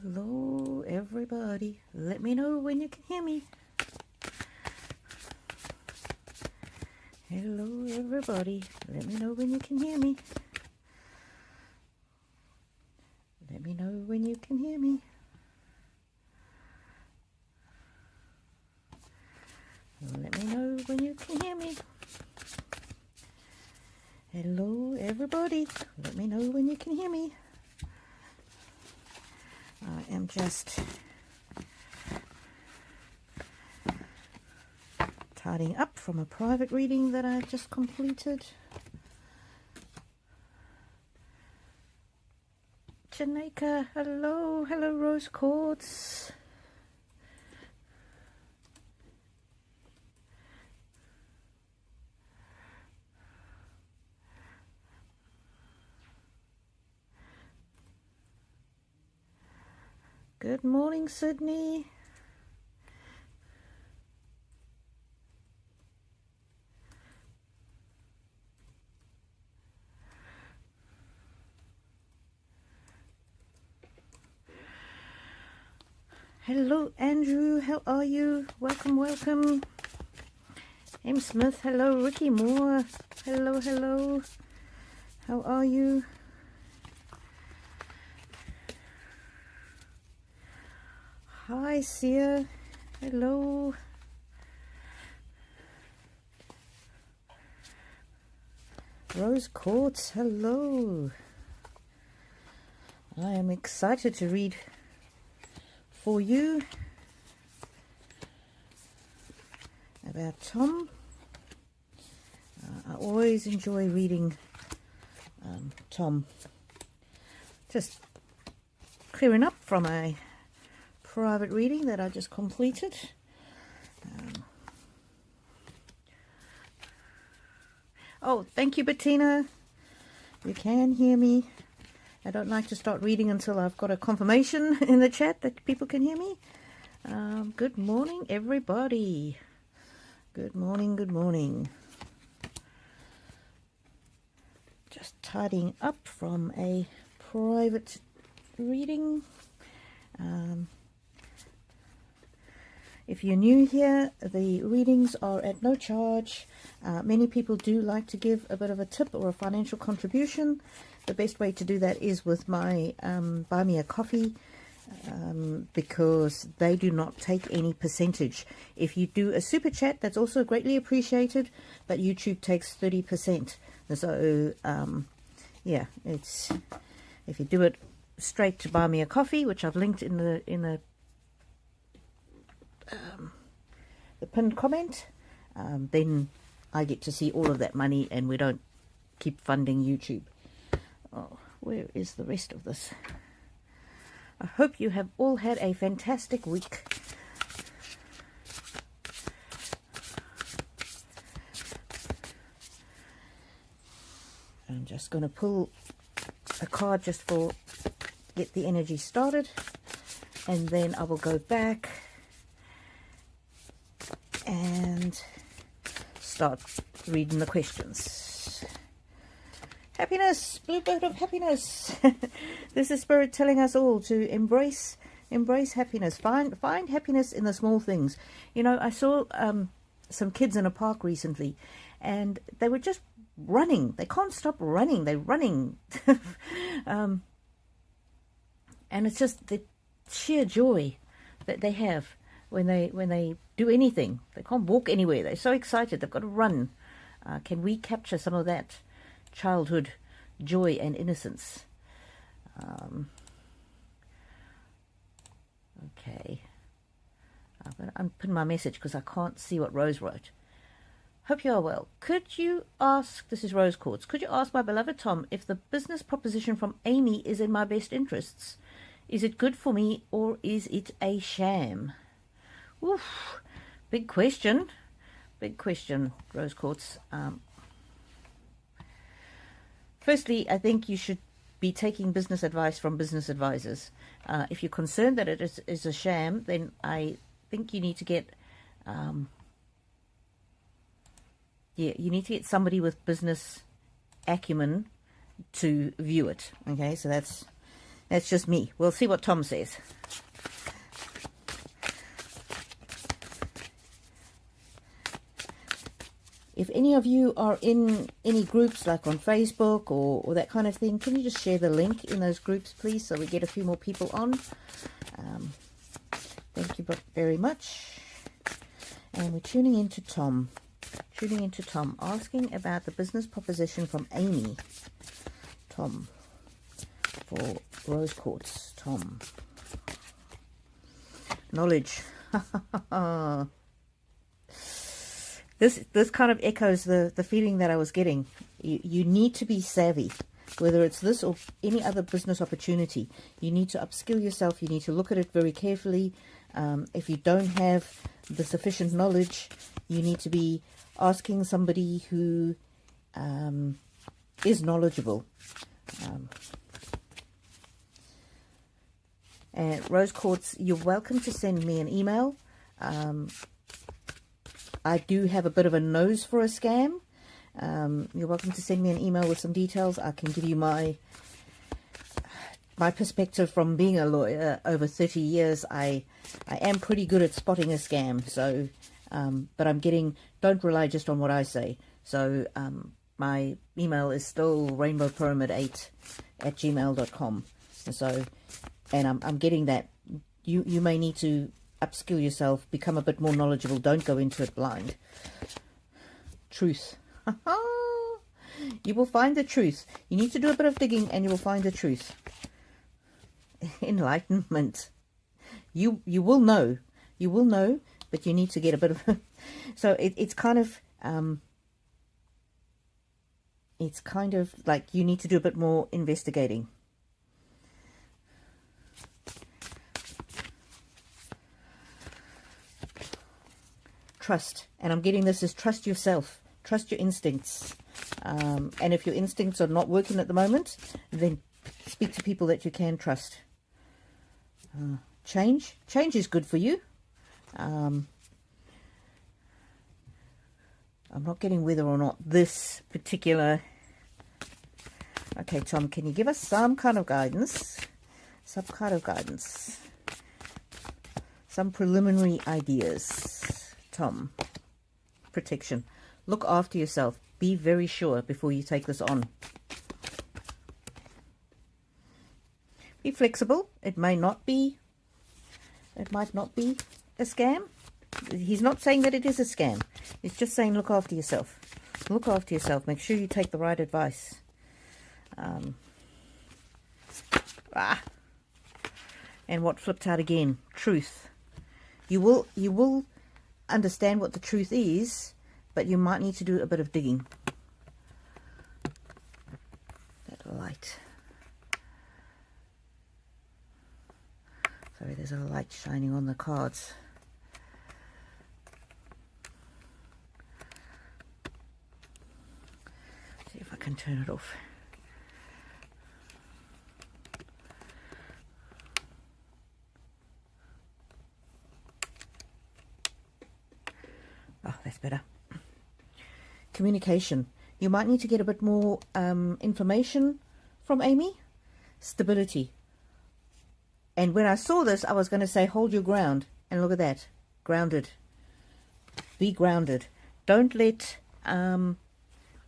Hello, everybody. Let me know when you can hear me. Hello, everybody. Let me know when you can hear me. Let me know when you can hear me. Let me know when you can hear me. Hello, everybody. Let me know when you can hear me. I am just tidying up from a private reading that I just completed. Janeka, hello. Hello, Rose Quartz. Good morning, Sydney. Hello, Andrew. How are you? Welcome, welcome. M. Smith. Hello, Ricky Moore. Hello, hello. How are you? Hi, Sia. Hello. Rose Quartz. Hello. I am excited to read for you about Tom. I always enjoy reading Tom. Just clearing up from a private reading that I just completed. Oh, thank you, Bettina. You can hear me. I don't like to start reading until I've got a confirmation in the chat that people can hear me. Good morning, everybody. Good morning, good morning. Just tidying up from a private reading. If you're new here, the readings are at no charge. Many people do like to give a bit of a tip or a financial contribution. The best way to do that is with my Buy Me a Coffee, because they do not take any percentage. If you do a super chat, that's also greatly appreciated, but YouTube takes 30%. So yeah, it's if you do it straight to Buy Me a Coffee, which I've linked in the pinned comment, then I get to see all of that money and we don't keep funding YouTube. Oh, where is the rest of this? I hope you have all had a fantastic week. I'm just going to pull a card just for get the energy started, and then I will go back and start reading the questions. Happiness, bluebird of happiness. This is Spirit telling us all to embrace happiness. Find happiness in the small things. You know, I saw some kids in a park recently, and they were just running. They can't stop running. They're running, and it's just the sheer joy that they have when they do anything. They can't walk anywhere. They're so excited. They've got to run. Can we capture some of that childhood joy and innocence? Okay. I'm going to unpin my message because I can't see what Rose wrote. Hope you are well. Could you ask, this is Rose Quartz, could you ask my beloved Tom if the business proposition from Amy is in my best interests? Is it good for me or is it a sham? Oof, big question, Rose Quartz. Firstly, I think you should be taking business advice from business advisors. If you're concerned that it is a sham, then I think you need to get, you need to get somebody with business acumen to view it. Okay, so that's That's just me. We'll see what Tom says. If any of you are in any groups, like on Facebook or that kind of thing, can you just share the link in those groups, please, so we get a few more people on? Thank you very much. And we're tuning into Tom. Asking about the business proposition from Amy. Tom. For Rose Quartz. Tom. Knowledge. This kind of echoes the feeling that I was getting. You need to be savvy, whether it's this or any other business opportunity. You need to upskill yourself. You need to look at it very carefully. If you don't have the sufficient knowledge, you need to be asking somebody who is knowledgeable. And Rose Quartz, you're welcome to send me an email. I do have a bit of a nose for a scam. You're welcome to send me an email with some details. I can give you my perspective from being a lawyer over 30 years. I am pretty good at spotting a scam. So, but don't rely just on what I say. So my email is still rainbowpyramid8@gmail.com. So, and I'm getting that. You may need to upskill yourself, become a bit more knowledgeable. Don't go into it blind. Truth. You will find the truth. You need to do a bit of digging and you will find the truth. Enlightenment. You will know. You will know, but you need to get a bit of... So it's kind of like you need to do a bit more investigating. Trust. And I'm getting this as trust yourself. Trust your instincts. And if your instincts are not working at the moment, then speak to people that you can trust. Change. Change is good for you. I'm not getting whether or not this particular... Okay, Tom, can you give us some kind of guidance? Some kind of guidance. Some preliminary ideas. Tom. Protection. Look after yourself. Be very sure before you take this on. Be flexible. It might not be a scam. He's not saying that it is a scam. He's just saying look after yourself. Look after yourself. Make sure you take the right advice. And what flipped out again? Truth. You will understand what the truth is, but you might need to do a bit of digging. That light. Sorry, there's a light shining on the cards. See if I can turn it off. Oh, that's better. Communication. You might need to get a bit more information from Amy. Stability. And when I saw this, I was going to say, hold your ground. And look at that. Grounded. Be grounded. Don't let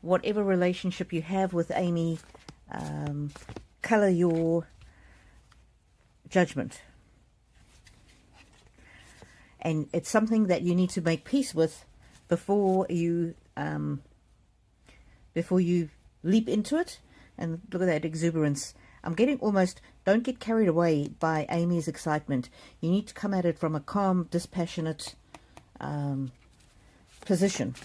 whatever relationship you have with Amy color your judgment. And it's something that you need to make peace with before you leap into it. And look at that exuberance. I'm getting almost, don't get carried away by Amy's excitement. You need to come at it from a calm, dispassionate position.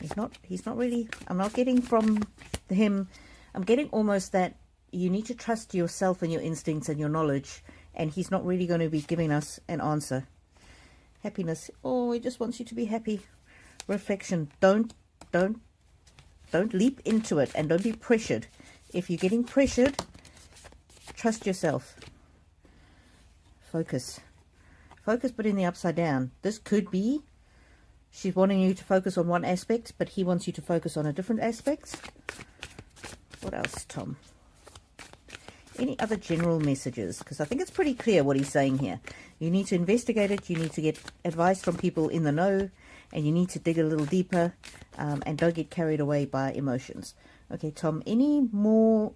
He's not really, I'm not getting from him, I'm getting almost that you need to trust yourself and your instincts and your knowledge. And he's not really going to be giving us an answer. Happiness. Oh, he just wants you to be happy. Reflection. Don't leap into it and don't be pressured. If you're getting pressured, trust yourself. Focus. Focus, but in the upside down. This could be she's wanting you to focus on one aspect, but he wants you to focus on a different aspect. What else, Tom? Any other general messages? Because I think it's pretty clear what he's saying here. You need to investigate it. You need to get advice from people in the know. And you need to dig a little deeper. And don't get carried away by emotions. Okay, Tom, any more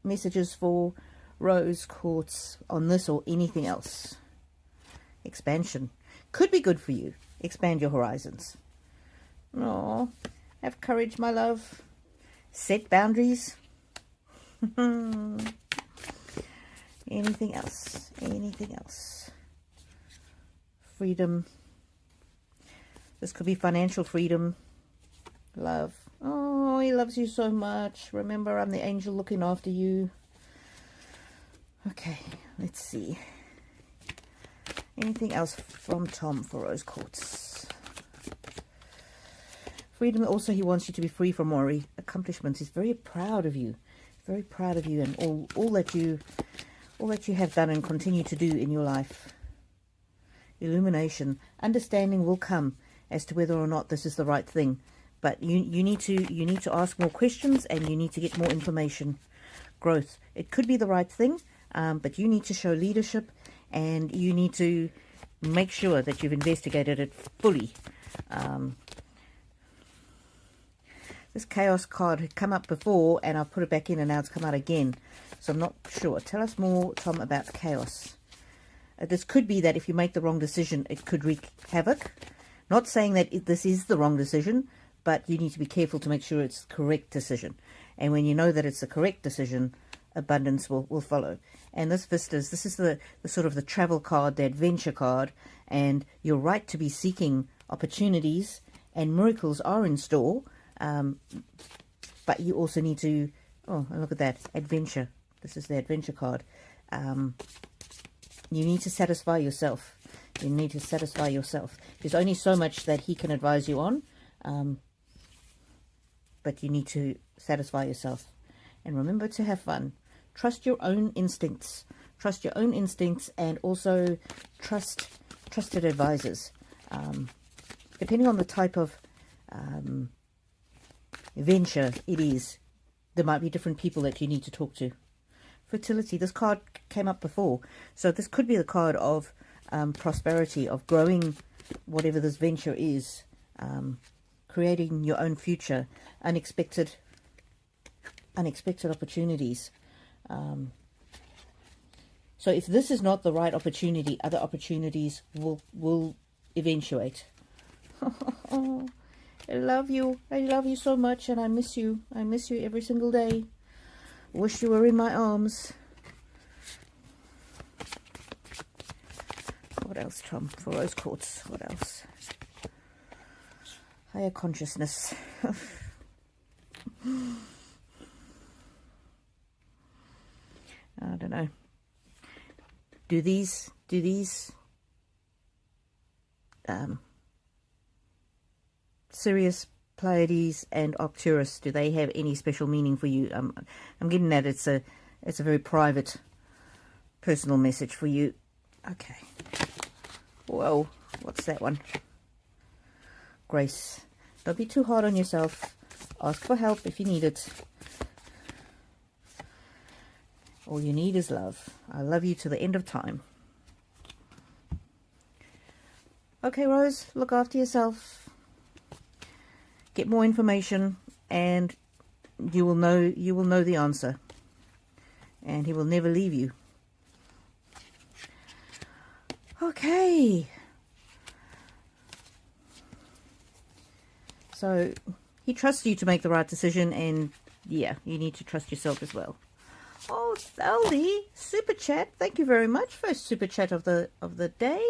messages for rose quartz on this or anything else? Expansion. Could be good for you. Expand your horizons. Oh, have courage, my love. Set boundaries. Anything else? Anything else? Freedom. This could be financial freedom. Love. Oh, he loves you so much. Remember, I'm the angel looking after you. Okay, let's see. Anything else from Tom for rose quartz? Freedom. Also, he wants you to be free from worry. Accomplishments. He's very proud of you. Very proud of you and all that you have done and continue to do in your life. Illumination. Understanding will come as to whether or not this is the right thing. But you need to ask more questions and you need to get more information. Growth. It could be the right thing, but you need to show leadership and you need to make sure that you've investigated it fully. This chaos card had come up before and I've put it back in and now it's come out again. So I'm not sure. Tell us more, Tom, about chaos. This could be that if you make the wrong decision, it could wreak havoc. Not saying that this is the wrong decision, but you need to be careful to make sure it's the correct decision. And when you know that it's the correct decision, abundance will follow. And this Vistas, this is the sort of the travel card, the adventure card. And you're right to be seeking opportunities and miracles are in store. But you also need to, oh, look at that, adventure. This is the adventure card. You need to satisfy yourself. You need to satisfy yourself. There's only so much that he can advise you on. But you need to satisfy yourself. And remember to have fun. Trust your own instincts. Trust your own instincts and also trust trusted advisors. Depending on the type of venture it is, there might be different people that you need to talk to. Fertility. This card came up before. So this could be the card of prosperity, of growing whatever this venture is. Creating your own future. Unexpected opportunities. So if this is not the right opportunity, other opportunities will eventuate. I love you. I love you so much and I miss you. I miss you every single day. Wish you were in my arms. What else, Tom? For rose quartz. What else? Higher consciousness. I don't know. Do these Sirius, Pleiades and Arcturus, do they have any special meaning for you? I'm getting that it's a very private, personal message for you. Okay. Whoa, what's that one? Grace. Don't be too hard on yourself. Ask for help if you need it. All you need is love. I love you to the end of time. Okay, Rose, look after yourself. Get more information and you will know the answer. And he will never leave you. Okay. So he trusts you to make the right decision and yeah, you need to trust yourself as well. Oh, Thaldy, super chat. Thank you very much. First super chat of the day.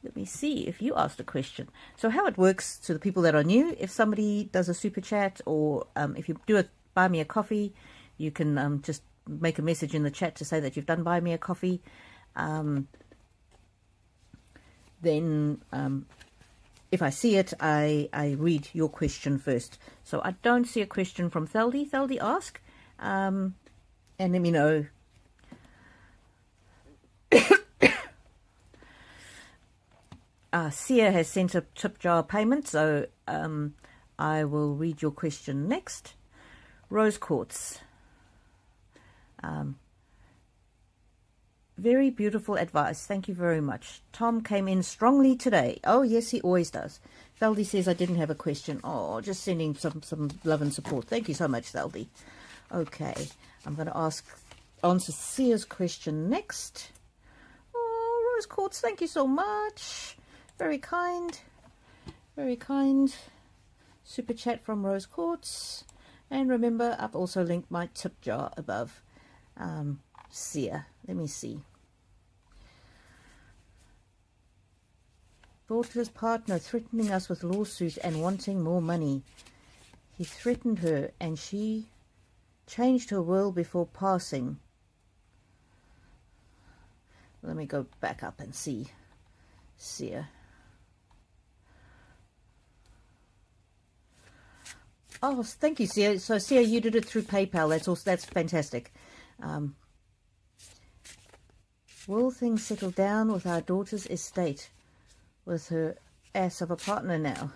Let me see if you asked a question. So how it works to the people that are new, if somebody does a super chat or if you do buy me a coffee, you can just make a message in the chat to say that you've done buy me a coffee. Then if I see it, I read your question first. So I don't see a question from Thaldy. Thaldy, ask. And let me know. Sia has sent a tip jar payment, so I will read your question next. Rose quartz. Very beautiful advice. Thank you very much. Tom came in strongly today. Oh, yes, he always does. Thaldi says I didn't have a question. Oh, just sending some love and support. Thank you so much, Thaldi. Okay, I'm going to answer Sia's question next. Oh, Rose Quartz, thank you so much. Very kind. Very kind. Super chat from Rose Quartz. And remember, I've also linked my tip jar above. Sia, let me see. Daughter's partner threatening us with lawsuit and wanting more money. He threatened her and she changed her will before passing. Let me go back up and see. Sia. Oh, thank you, Sia. So, Sia, you did it through PayPal. That's fantastic. Will things settle down with our daughter's estate with her ass of a partner now?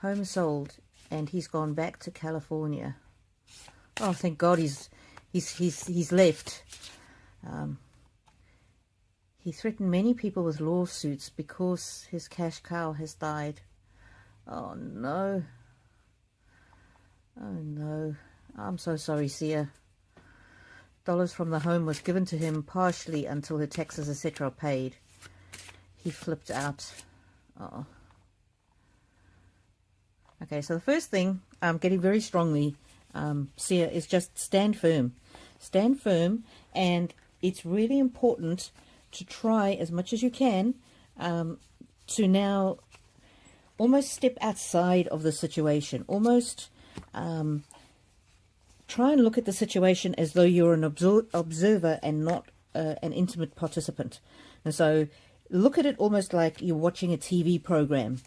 Home sold, and he's gone back to California. Oh, thank God he's left. He threatened many people with lawsuits because his cash cow has died. Oh no. Oh no. I'm so sorry, Sia. Dollars from the home was given to him partially until her taxes, etc. are paid. He flipped out. Oh. Okay, so the first thing I'm getting very strongly, Sia, is just stand firm. Stand firm, and it's really important to try as much as you can to now almost step outside of the situation. Almost try and look at the situation as though you're an observer and not an intimate participant. And so look at it almost like you're watching a TV program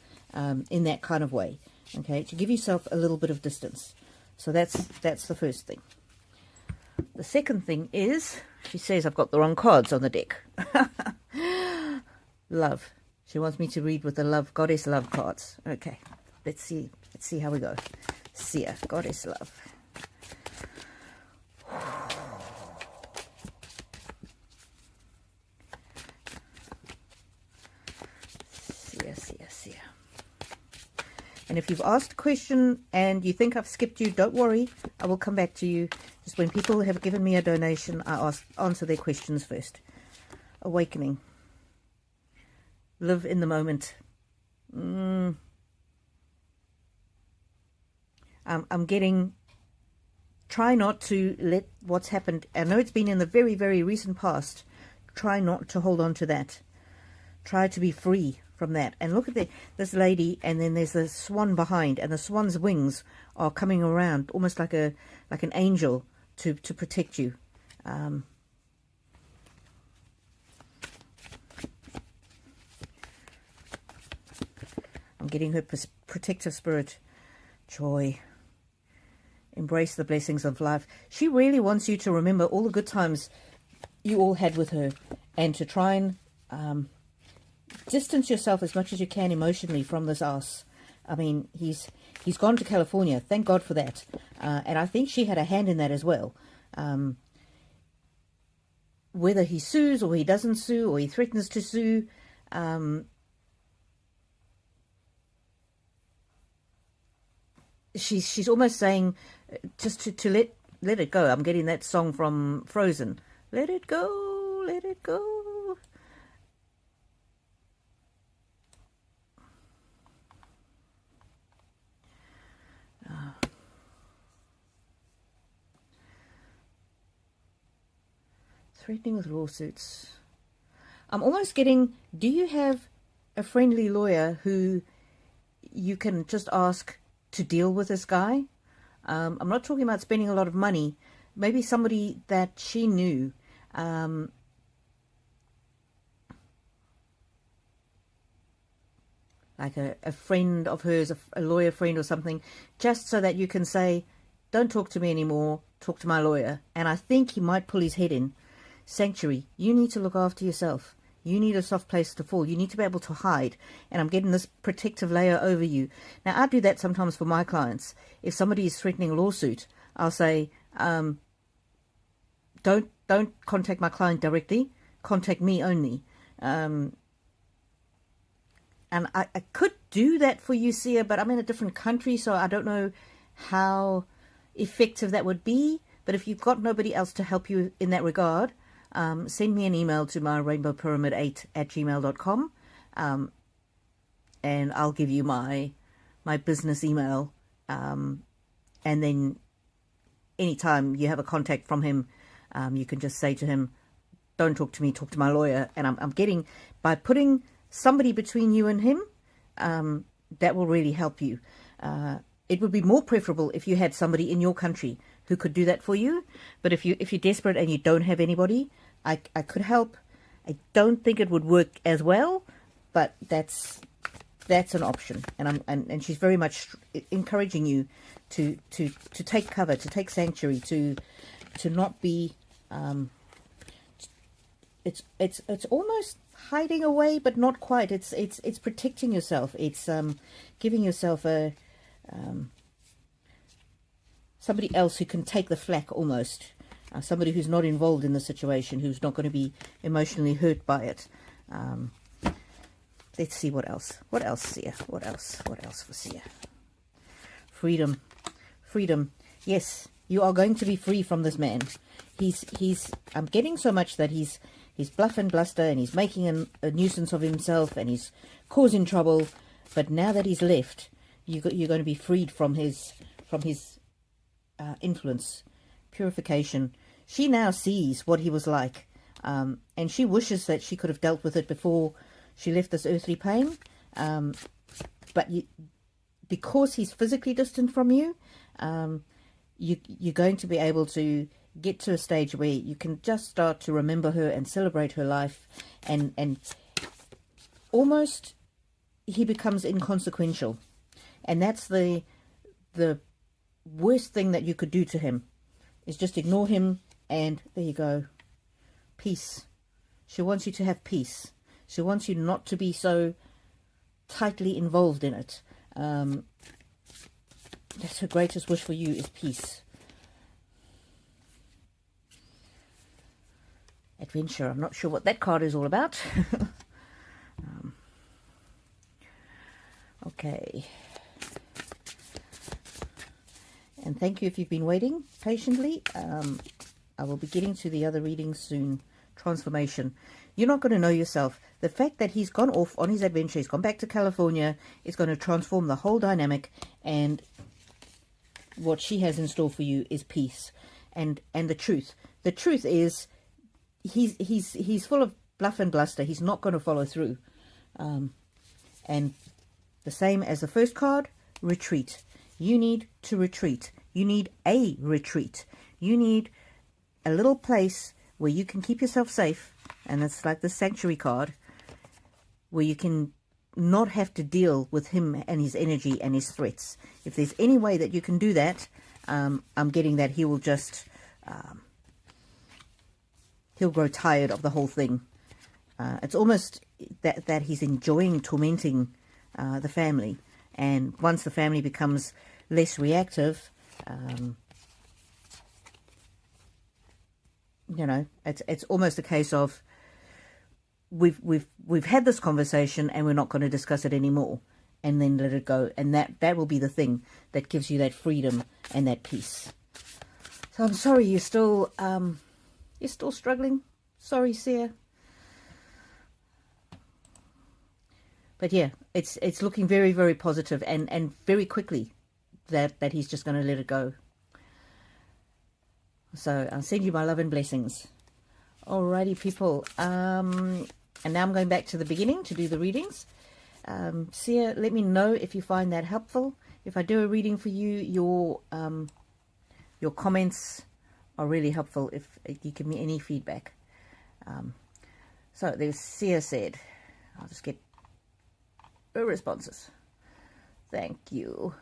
in that kind of way, okay, to give yourself a little bit of distance. So that's the first thing. The second thing is, she says I've got the wrong cards on the deck. Love. She wants me to read with the love, goddess love cards. Okay, let's see how we go. Sia, goddess love. Sia. And if you've asked a question and you think I've skipped you, don't worry. I will come back to you. Just when people have given me a donation, I answer their questions first. Awakening. Live in the moment. I'm getting... Try not to let what's happened... I know it's been in the very, very recent past. Try not to hold on to that. Try to be free from that. And look at this lady, and then there's the swan behind, and the swan's wings are coming around almost like an angel to protect you. I'm getting her protective spirit. Joy. Embrace the blessings of life. She really wants you to remember all the good times you all had with her, and to try and distance yourself as much as you can emotionally from this ass. I mean, he's gone to California. Thank God for that. And I think she had a hand in that as well. Whether he sues or he doesn't sue or he threatens to sue, she's almost saying just to let it go. I'm getting that song from Frozen. Let it go, let it go. Threatening with lawsuits. I'm almost getting, do you have a friendly lawyer who you can just ask to deal with this guy? I'm not talking about spending a lot of money. Maybe somebody that she knew. Like a friend of hers, a lawyer friend or something, just so that you can say, don't talk to me anymore, talk to my lawyer. And I think he might pull his head in. Sanctuary, you need to look after yourself. You need a soft place to fall. You need to be able to hide. And I'm getting this protective layer over you. Now, I do that sometimes for my clients. If somebody is threatening a lawsuit, I'll say, don't contact my client directly. Contact me only. And I could do that for you, Sia, but I'm in a different country, so I don't know how effective that would be. But if you've got nobody else to help you in that regard, send me an email to my rainbowpyramid8@gmail.com, and I'll give you my business email. And then anytime you have a contact from him, you can just say to him, don't talk to me, talk to my lawyer. And I'm getting, by putting somebody between you and him, that will really help you. It would be more preferable if you had somebody in your country who could do that for you. But if you're desperate and you don't have anybody, I could help. I don't think it would work as well, but that's an option. And she's very much encouraging you to take cover, to take sanctuary, to not be. It's almost hiding away, but not quite. It's protecting yourself. It's giving yourself a somebody else who can take the flak almost. Somebody who's not involved in the situation, who's not going to be emotionally hurt by it. Let's see what else. What else, Sia? What else? What else for Sia? Freedom. Freedom. Yes, you are going to be free from this man. I'm getting so much that he's bluff and bluster, and he's making a nuisance of himself, and he's causing trouble. But now that he's left, you're going to be freed from his influence, purification. She now sees what he was like, and she wishes that she could have dealt with it before she left this earthly plane. But because he's physically distant from you, you're going to be able to get to a stage where you can just start to remember her and celebrate her life, and almost he becomes inconsequential. And that's the worst thing that you could do to him, is just ignore him, and there you go. Peace. She wants you to have peace. She wants you not to be so tightly involved in it. That's her greatest wish for you, is peace. Adventure. I'm not sure what that card is all about. Okay. And thank you if you've been waiting patiently. I will be getting to the other readings soon. Transformation. You're not going to know yourself. The fact that he's gone off on his adventure, he's gone back to California, is going to transform the whole dynamic. And what she has in store for you is peace and the truth. The truth is, he's full of bluff and bluster. He's not going to follow through. And the same as the first card, retreat. You need to retreat. You need a retreat. You need a little place where you can keep yourself safe. And it's like the sanctuary card, where you can not have to deal with him and his energy and his threats. If there's any way that you can do that, I'm getting that he will just, he'll grow tired of the whole thing. It's almost that he's enjoying tormenting the family. And once the family becomes less reactive, you know, it's almost a case of we've had this conversation and we're not going to discuss it anymore, and then let it go. And that will be the thing that gives you that freedom and that peace. So I'm sorry you're still struggling. Sorry, Sia. But yeah, it's looking very, very positive, and very quickly that he's just going to let it go. So I'll send you my love and blessings. Alrighty, people. And now I'm going back to the beginning to do the readings. Sia, let me know if you find that helpful. If I do a reading for you, your comments are really helpful if you give me any feedback. So there's Sia said. I'll just get her responses. Thank you.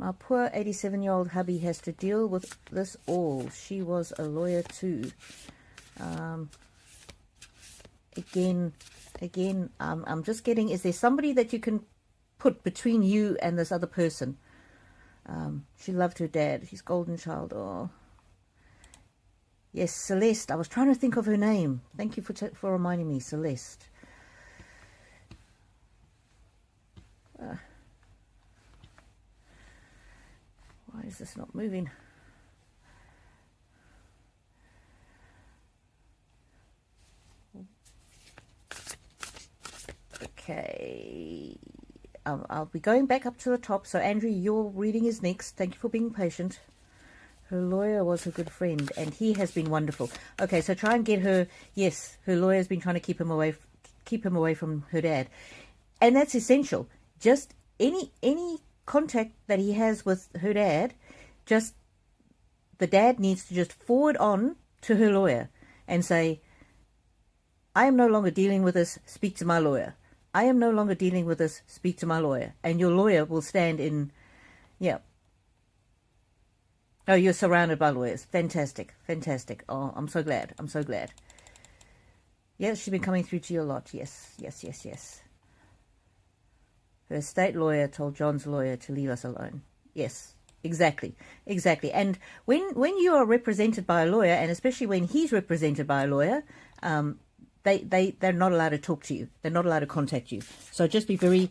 My poor 87-year-old hubby has to deal with this all. She was a lawyer too. Again, I'm just getting, is there somebody that you can put between you and this other person? She loved her dad, his golden child. Oh, Yes, Celeste. I was trying to think of her name. Thank you for reminding me, Celeste. Why is this not moving? Okay. I'll be going back up to the top. So, Andrew, your reading is next. Thank you for being patient. Her lawyer was a good friend, and he has been wonderful. Okay, so try and get her. Yes, her lawyer's been trying to keep him away from her dad, and that's essential. Just any contact that he has with her dad, just the dad needs to just forward on to her lawyer and say, I am no longer dealing with this, speak to my lawyer. I am no longer dealing with this, speak to my lawyer. And your lawyer will stand in, yeah. Oh, you're surrounded by lawyers. Fantastic, fantastic. Oh, I'm so glad, I'm so glad. Yes, she's been coming through to you a lot. Yes, yes, yes, yes. Her estate lawyer told John's lawyer to leave us alone. Yes, exactly, exactly. And when you are represented by a lawyer, and especially when he's represented by a lawyer, they're not allowed to talk to you. They're not allowed to contact you. So just be very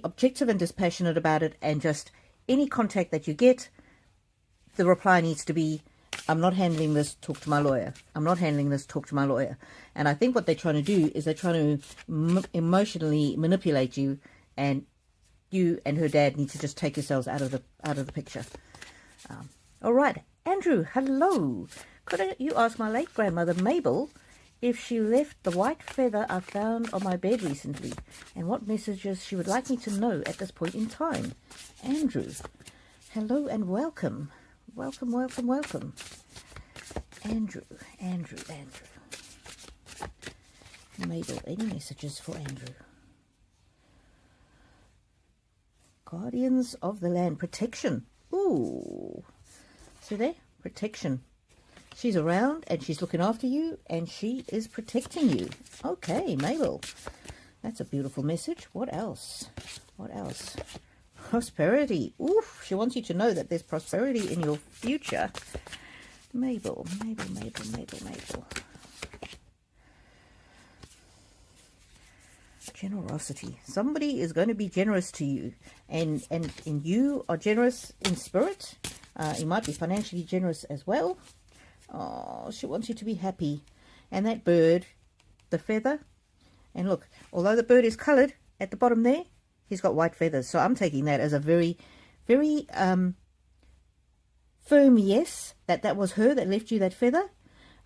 objective and dispassionate about it. And just any contact that you get, the reply needs to be, I'm not handling this, talk to my lawyer. I'm not handling this, talk to my lawyer. And I think what they're trying to do is they're trying to emotionally manipulate you, and you and her dad need to just take yourselves out of the picture. All right, Andrew, hello. Could you ask my late grandmother Mabel if she left the white feather I found on my bed recently, and what messages she would like me to know at this point in time? Andrew, hello and welcome. Welcome, welcome, welcome. Andrew. Mabel, any messages for Andrew? Guardians of the land, protection. Ooh. See there? Protection. She's around and she's looking after you and she is protecting you. Okay, Mabel. That's a beautiful message. What else? What else? Prosperity. Oof, she wants you to know that there's prosperity in your future. Mabel. Generosity. Somebody is going to be generous to you, and you are generous in spirit. You might be financially generous as well. Oh, she wants you to be happy. And that bird, the feather, and look, although the bird is coloured at the bottom there, he's got white feathers. So I'm taking that as a very, very firm yes, that was her that left you that feather.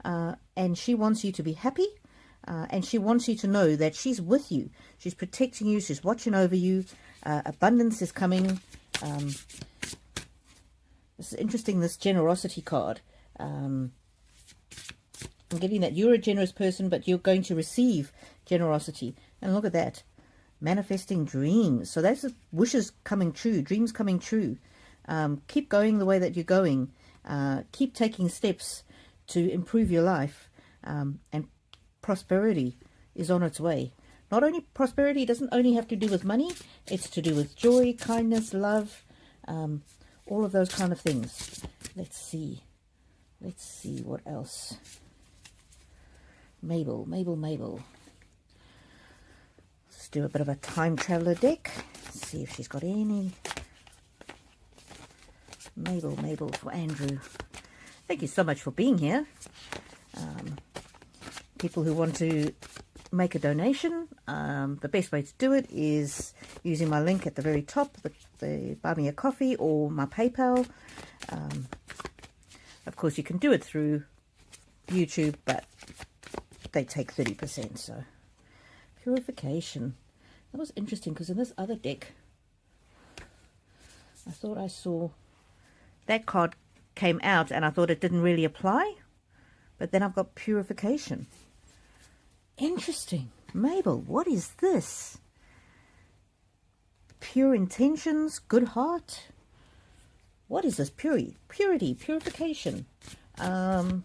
And she wants you to be happy. And she wants you to know that she's with you. She's protecting you. She's watching over you. Abundance is coming. This is interesting, this generosity card. I'm getting that you're a generous person, but you're going to receive generosity. And look at that. Manifesting dreams. So that's wishes coming true, dreams coming true. Keep going the way that you're going. Keep taking steps to improve your life. And prosperity is on its way. Not only prosperity doesn't only have to do with money. It's to do with joy, kindness, love, all of those kind of things. Let's see what else. Mabel. Let's do a bit of a time traveler deck. See if she's got any. Mabel for Andrew. Thank you so much for being here. People who want to make a donation, the best way to do it is using my link at the very top, the Buy Me a Coffee or my PayPal. Of course, you can do it through YouTube, but they take 30%. So, purification. That was interesting because in this other deck, I thought I saw that card came out and I thought it didn't really apply. But then I've got purification. Interesting. Mabel, what is this? Pure intentions, good heart. What is this? Purity, purification. What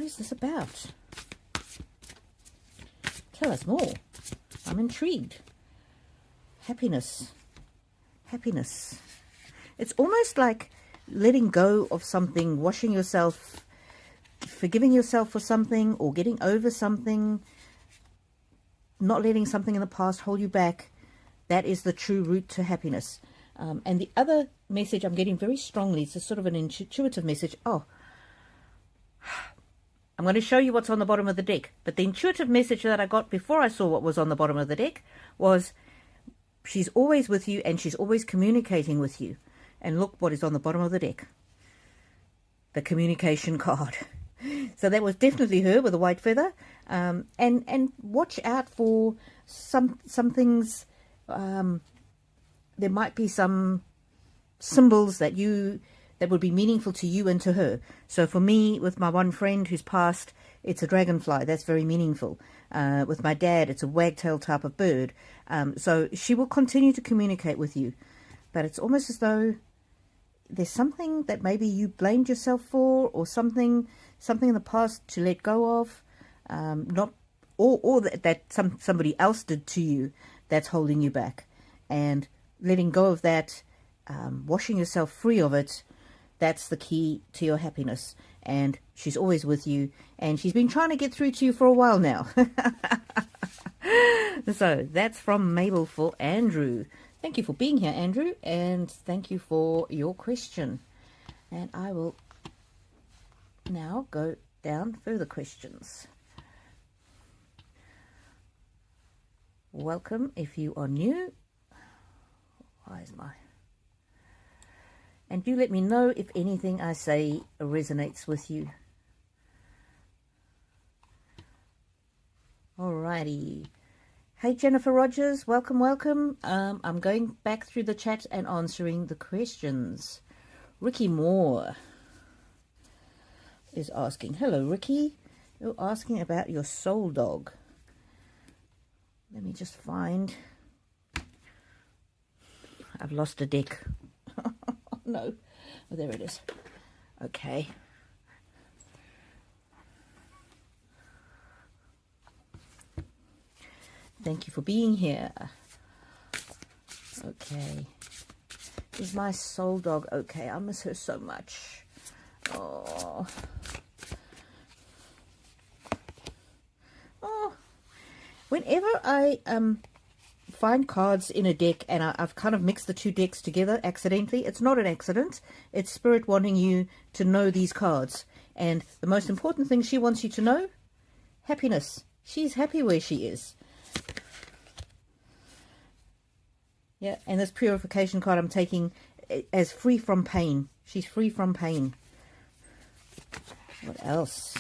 is this about? Tell us more. I'm intrigued. Happiness. It's almost like letting go of something, washing yourself, forgiving yourself for something, or getting over something, not letting something in the past hold you back. That is the true route to happiness. And the other message I'm getting very strongly, it's a sort of an intuitive message. Oh, I'm going to show you what's on the bottom of the deck. But the intuitive message that I got before I saw what was on the bottom of the deck was, she's always with you and she's always communicating with you. And look what is on the bottom of the deck. The communication card. So that was definitely her with a white feather. And watch out for some things. There might be some symbols that would be meaningful to you and to her. So for me, with my one friend who's passed, it's a dragonfly. That's very meaningful. With my dad, it's a wagtail type of bird. So she will continue to communicate with you. But it's almost as though there's something that maybe you blamed yourself for, or something in the past to let go of, or that somebody else did to you that's holding you back. And letting go of that, washing yourself free of it, that's the key to your happiness. And she's always with you, and she's been trying to get through to you for a while now. So that's from Mabel for Andrew. Thank you for being here, Andrew, and thank you for your question. And I will now go down further questions. Welcome if you are new. Why is my... And do let me know if anything I say resonates with you. Alrighty. Hey, Jennifer Rogers, welcome, welcome. I'm going back through the chat and answering the questions. Ricky Moore is asking, hello, Ricky. You're asking about your soul dog. Let me just find... I've lost a deck. No. Oh, there it is. Okay. Thank you for being here. Okay. Is my soul dog okay? I miss her so much. Oh. Oh. Whenever I find cards in a deck and I've kind of mixed the two decks together accidentally, it's not an accident. It's Spirit wanting you to know these cards. And the most important thing she wants you to know, happiness. She's happy where she is. Yeah, and this purification card I'm taking as free from pain. She's free from pain. What else?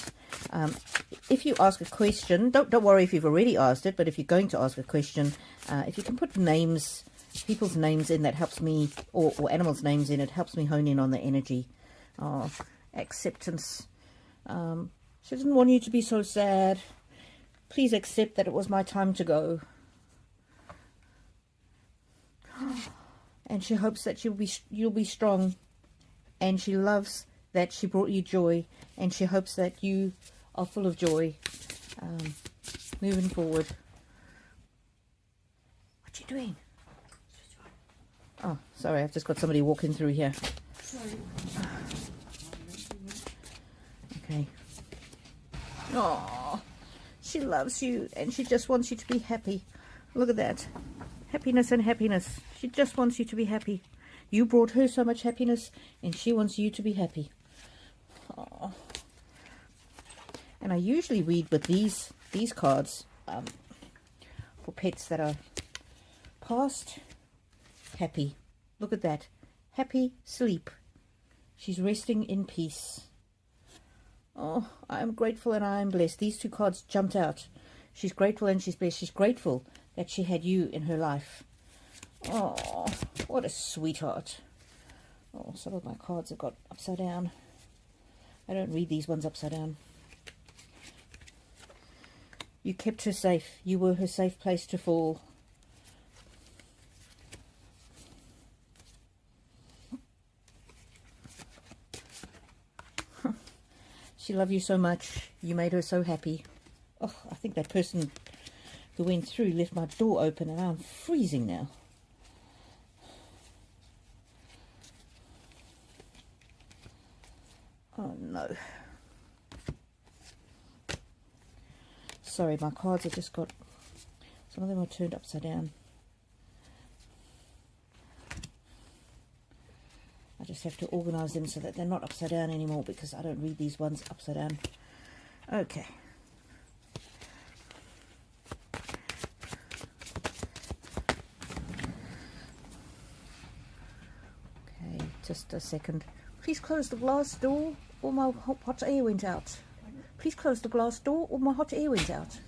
If you ask a question, don't worry if you've already asked it, but if you're going to ask a question, if you can put names, people's names in, that helps me, or animals' names in, it helps me hone in on the energy. Oh, acceptance. She didn't want you to be so sad. Please accept that it was my time to go. And she hopes that you'll be strong, and she loves that she brought you joy, and she hopes that you are full of joy moving forward. What you doing? Oh, sorry, I've just got somebody walking through here. Okay. Oh, she loves you, and she just wants you to be happy. Look at that. Happiness and happiness. She just wants you to be happy. You brought her so much happiness, and she wants you to be happy. Oh. And I usually read with these cards for pets that are past. Happy. Look at that. Happy sleep. She's resting in peace. Oh, I am grateful and I am blessed. These two cards jumped out. She's grateful and she's blessed. She's grateful that she had you in her life. Oh, what a sweetheart. Oh, some of my cards have got upside down. I don't read these ones upside down. You kept her safe. You were her safe place to fall. She loved you so much. You made her so happy. Oh, I think that person who went through left my door open and I'm freezing now. no. Sorry, my cards have just got, some of them are turned upside down. I just have to organise them so that they're not upside down anymore, because I don't read these ones upside down. Okay. Okay, just a second. Please close the glass door or my hot air went out. Please close the glass door or my hot air went out.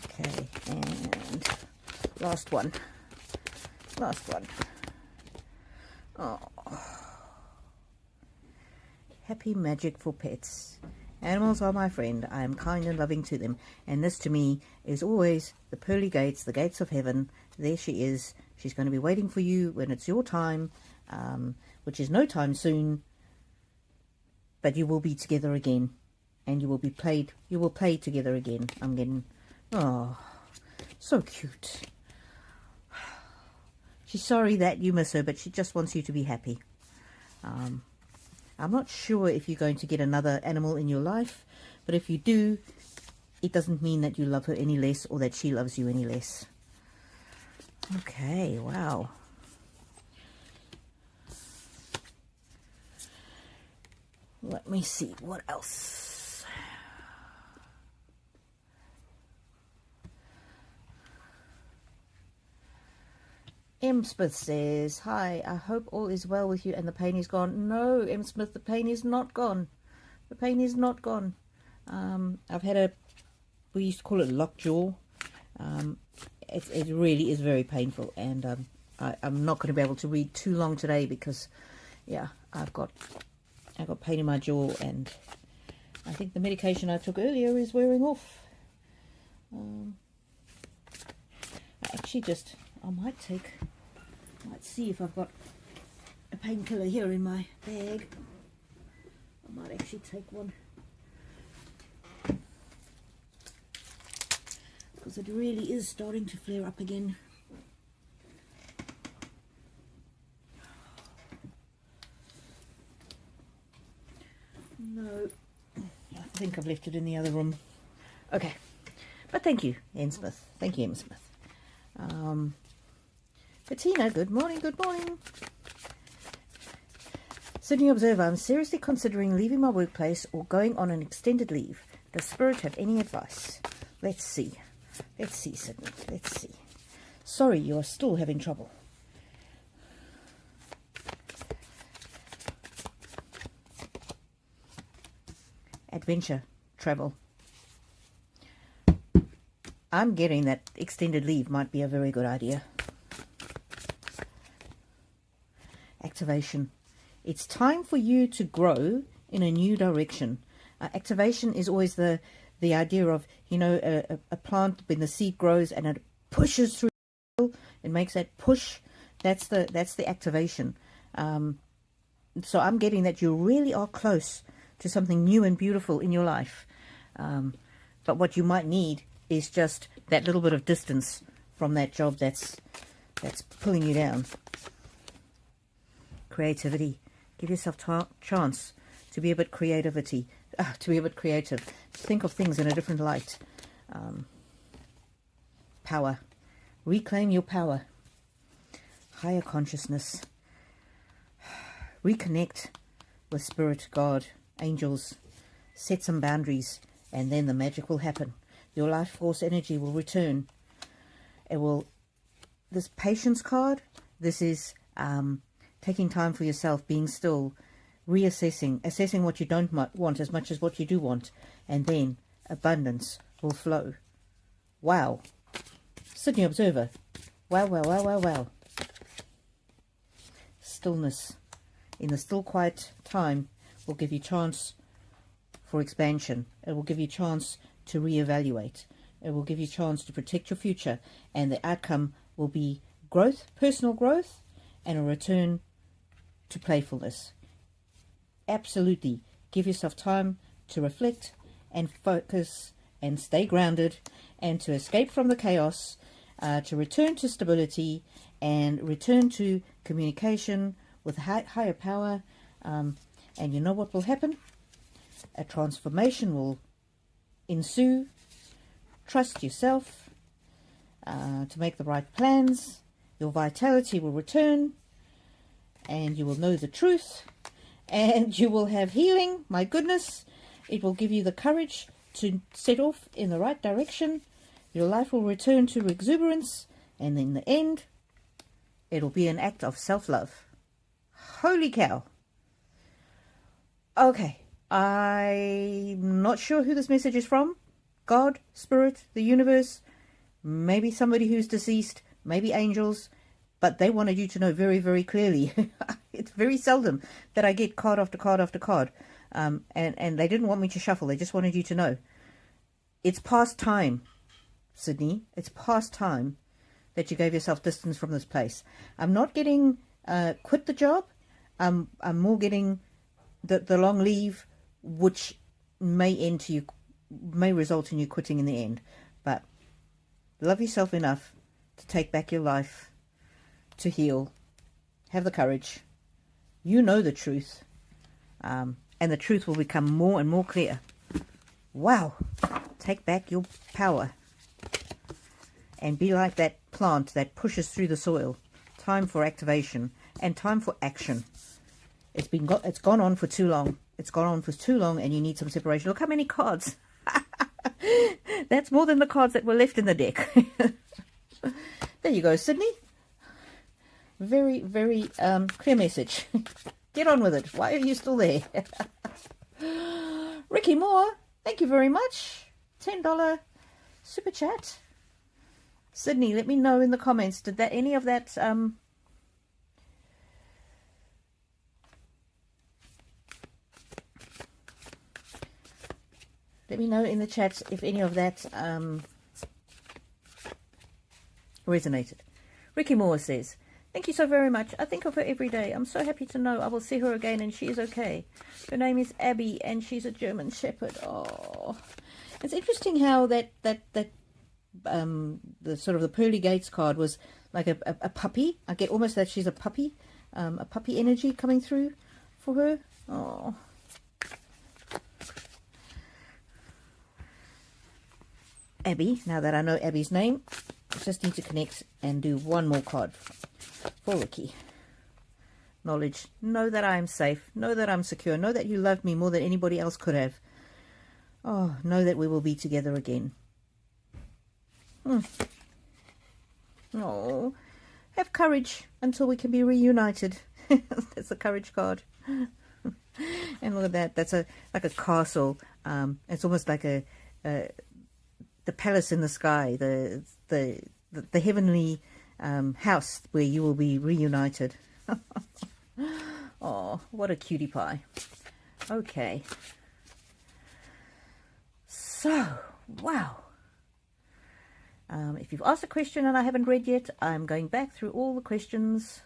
Okay, and last one. Last one. Oh. Happy magic for pets. Animals are my friend. I am kind and loving to them. And this to me is always the pearly gates, the gates of heaven. There she is. She's going to be waiting for you when it's your time, which is no time soon. But you will be together again. And you will play together again. I'm getting, oh, so cute. She's sorry that you miss her, but she just wants you to be happy. I'm not sure if you're going to get another animal in your life, but if you do, it doesn't mean that you love her any less or that she loves you any less. Okay, wow. Let me see, what else? M. Smith says, hi, I hope all is well with you and the pain is gone. No, M. Smith, the pain is not gone. The pain is not gone. I've had we used to call it lockjaw. It really is very painful, and I'm not going to be able to read too long today because, yeah, I've got pain in my jaw, and I think the medication I took earlier is wearing off. I might see if I've got a painkiller here in my bag. I might actually take one, because it really is starting to flare up again. No, I think I've left it in the other room. Okay, but thank you, M. Smith. Thank you, M. Smith. Bettina, good morning, good morning. Sydney Observer, I'm seriously considering leaving my workplace or going on an extended leave. Does Spirit have any advice? Let's see. Let's see, Sydney. Let's see. Sorry, you are still having trouble. Adventure, travel. I'm getting that extended leave might be a very good idea. Activation. It's time for you to grow in a new direction. Activation is always the idea of, you know, a plant, when the seed grows and it pushes through, it makes that push. That's the activation. So I'm getting that you really are close to something new and beautiful in your life. But what you might need is just that little bit of distance from that job that's pulling you down. Creativity. Give yourself chance to be a bit creative, to think of things in a different light. Power. Reclaim your power. Higher consciousness. Reconnect with Spirit, God, angels. Set some boundaries, and then the magic will happen. Your life force energy will return. This patience card, this is taking time for yourself, being still, assessing what you don't want as much as what you do want, and then abundance will flow. Wow. Sydney Observer. Wow, wow, wow, wow, wow. Stillness. In the still quiet time will give you chance for expansion. It will give you chance to reevaluate. It will give you chance to protect your future, and the outcome will be growth, personal growth, and a return to playfulness. Absolutely. Give yourself time to reflect and focus and stay grounded and to escape from the chaos. to return to stability and return to communication with higher power. And you know what will happen? A transformation will ensue. Trust yourself to make the right plans. Your vitality will return, and you will know the truth, and you will have healing. My goodness, it will give you the courage to set off in the right direction. Your life will return to exuberance, and in the end, it'll be an act of self-love. Holy cow. Okay, I'm not sure who this message is from. God, Spirit, the universe, maybe somebody who's deceased, maybe angels, but they wanted you to know very, very clearly. It's very seldom that I get card after card after card. And they didn't want me to shuffle. They just wanted you to know. It's past time, Sydney. It's past time that you gave yourself distance from this place. I'm not getting quit the job. I'm more getting the long leave, which may result in you quitting in the end. But love yourself enough to take back your life, to heal. Have the courage. You know the truth. And the truth will become more and more clear. Wow. Take back your power. And be like that plant that pushes through the soil. Time for activation and time for action. It's gone on for too long. It's gone on for too long, and you need some separation. Look how many cards. That's more than the cards that were left in the deck. There you go, Sydney. Very, very clear message. Get on with it. Why are you still there? Ricky Moore, thank you very much. $10 super chat. Sydney, let me know in the comments. Did that any of that let me know in the chat if any of that resonated. Ricky Moore says, thank you so very much. I think of her every day. I'm so happy to know I will see her again and she is okay. Her name is Abby and she's a German Shepherd. Oh, it's interesting how the sort of the Pearly Gates card was like a puppy. I get almost that she's a puppy energy coming through for her. Oh. Abby, now that I know Abby's name, I just need to connect and do one more card for Ricky. Knowledge. Know that I am safe. Know that I'm secure. Know that you love me more than anybody else could have. Oh, know that we will be together again. Oh, have courage until we can be reunited. That's the courage card. And look at that. That's like a castle. It's almost like the palace in the sky, the heavenly house where you will be reunited. Oh, what a cutie pie. Okay. So, wow. If you've asked a question and I haven't read yet, I'm going back through all the questions.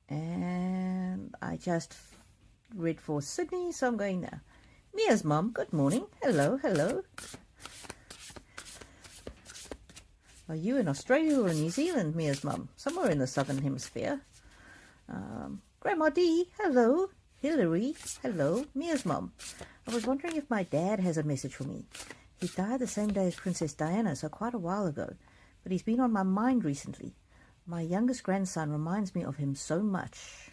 And I just read for Sydney, so I'm going now. Mia's mum, good morning. Hello, hello. Are you in Australia or New Zealand, Mia's mum? Somewhere in the southern hemisphere. Grandma D, hello. Hillary, hello. Mia's mum. I was wondering if my dad has a message for me. He died the same day as Princess Diana, so quite a while ago. But he's been on my mind recently. My youngest grandson reminds me of him so much.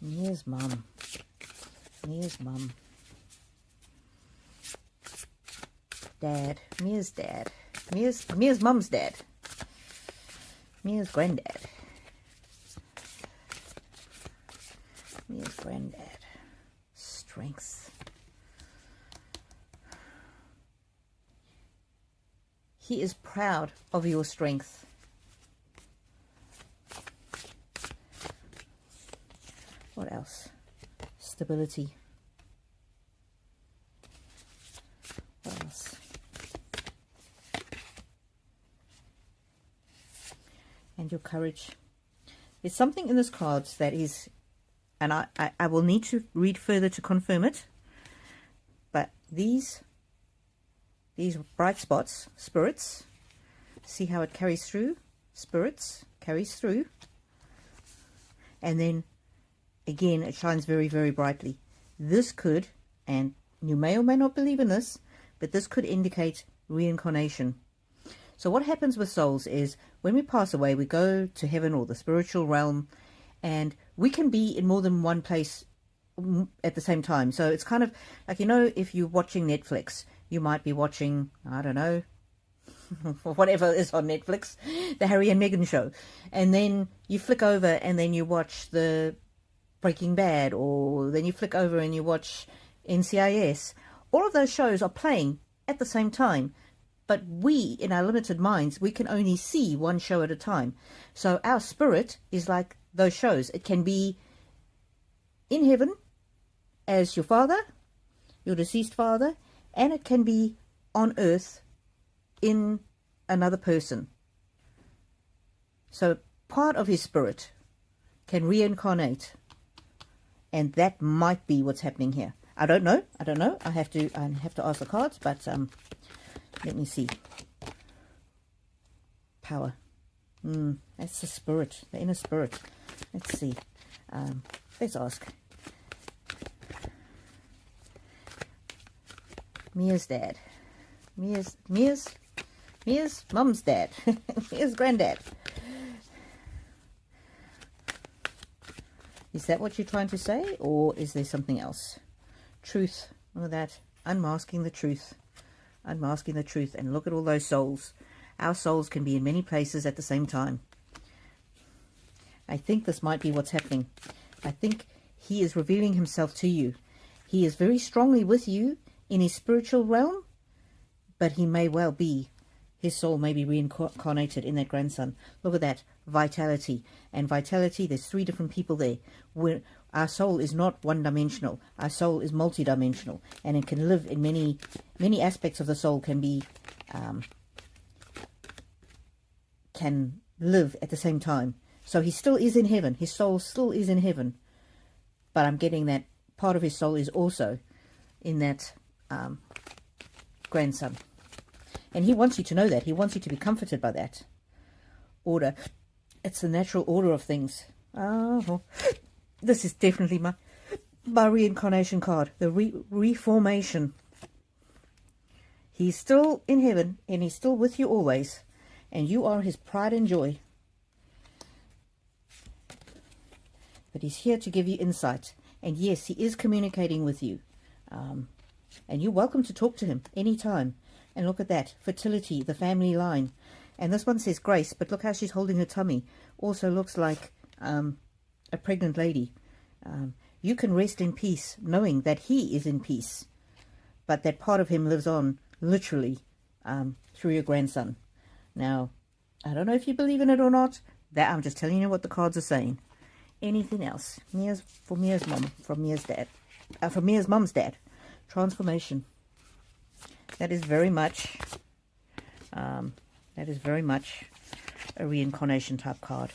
Mia's mum. Mia's mum. Dad. Mia's dad. Mia's mum's dad. Mia's granddad. Mia's granddad. Strength. He is proud of your strength. What else? Stability. What else? And your courage. There's something in this card that is and I will need to read further to confirm it, but these bright spots, spirits, see how it carries through, spirits, carries through, and then again it shines very, very brightly. This could, and you may or may not believe in this, but this could indicate reincarnation. So what happens with souls is when we pass away, we go to heaven or the spiritual realm, and we can be in more than one place at the same time. So it's kind of like, you know, if you're watching Netflix, you might be watching, I don't know, whatever is on Netflix, the Harry and Meghan show, and then you flick over and then you watch the Breaking Bad, or then you flick over and you watch NCIS. All of those shows are playing at the same time, but we, in our limited minds, we can only see one show at a time. So our spirit is like those shows. It can be in heaven as your father, your deceased father, and it can be on earth in another person. So part of his spirit can reincarnate, and that might be what's happening here. I don't know. I have to ask the cards, but let me see. Power. That's the spirit, the inner spirit. Let's see. Let's ask. Mia's dad. Mia's mum's dad. Mia's granddad. Is that what you're trying to say, or is there something else? Truth. Look at that. Unmasking the truth. Unmasking the truth. And look at all those souls. Our souls can be in many places at the same time. I think this might be what's happening. I think he is revealing himself to you. He is very strongly with you in his spiritual realm, but he may well be, his soul may be reincarnated in that grandson. Look at that. Vitality. And vitality, there's 3 different people there. Our soul is not one-dimensional. Our soul is multi-dimensional, and it can live in many aspects of the soul can be can live at the same time. So he still is in heaven. His soul still is in heaven, but I'm getting that part of his soul is also in that grandson, and he wants you to know that. He wants you to be comforted by that order. It's the natural order of things. Oh, this is definitely my reincarnation card. The reformation. He's still in heaven, and he's still with you always, and you are his pride and joy. But he's here to give you insight. And yes, he is communicating with you. And you're welcome to talk to him anytime. And look at that. Fertility, the family line. And this one says Grace, but look how she's holding her tummy. Also looks like a pregnant lady. You can rest in peace knowing that he is in peace. But that part of him lives on, literally, through your grandson. Now, I don't know if you believe in it or not. That I'm just telling you what the cards are saying. Anything else? For Mia's mom, from Mia's dad. From Mia's mom's dad. Transformation. That is very much a reincarnation type card.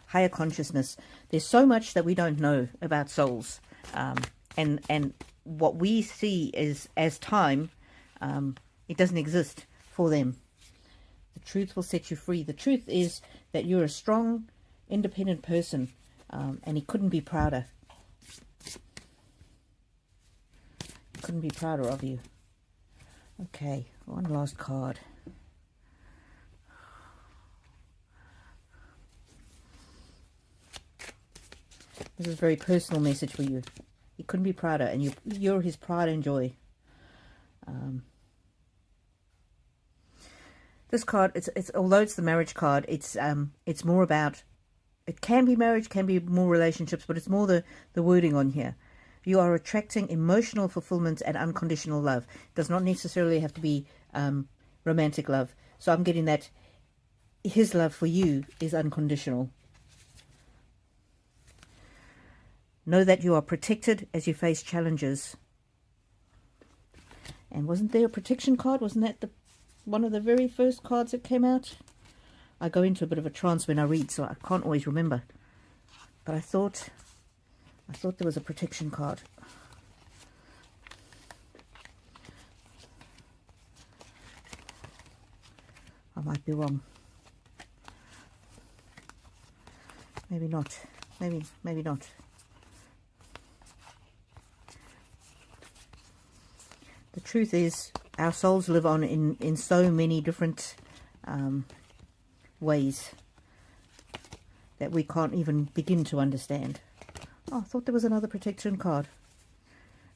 Higher consciousness. There's so much that we don't know about souls, and what we see is as time, it doesn't exist for them. The truth will set you free. The truth is that you're a strong, independent person, and he couldn't be prouder. He couldn't be prouder of you. Okay, one last card. This is a very personal message for you. He couldn't be prouder, and you're his pride and joy. This card, it's although it's the marriage card, it's more about, it can be marriage, can be more relationships, but it's more the wording on here. You are attracting emotional fulfillment and unconditional love. It does not necessarily have to be romantic love. So I'm getting that his love for you is unconditional. Know that you are protected as you face challenges. And wasn't there a protection card? Wasn't that one of the very first cards that came out? I go into a bit of a trance when I read, so I can't always remember. But I thought I thought there was a protection card. I might be wrong. Maybe not. Maybe not. The truth is, our souls live on in so many different ways that we can't even begin to understand. Oh, I thought there was another protection card.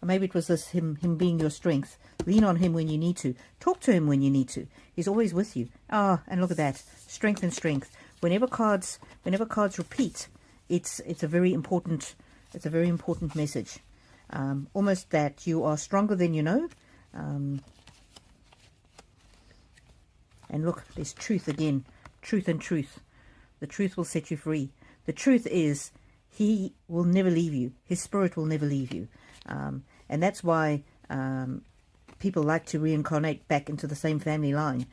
Or maybe it was this, him being your strength. Lean on him when you need to. Talk to him when you need to. He's always with you. Ah, and look at that. Strength and strength. Whenever cards repeat, it's a very important message. Almost that you are stronger than you know. And look, there's truth again. Truth and truth. The truth will set you free. The truth is, he will never leave you. His spirit will never leave you. And that's why people like to reincarnate back into the same family line,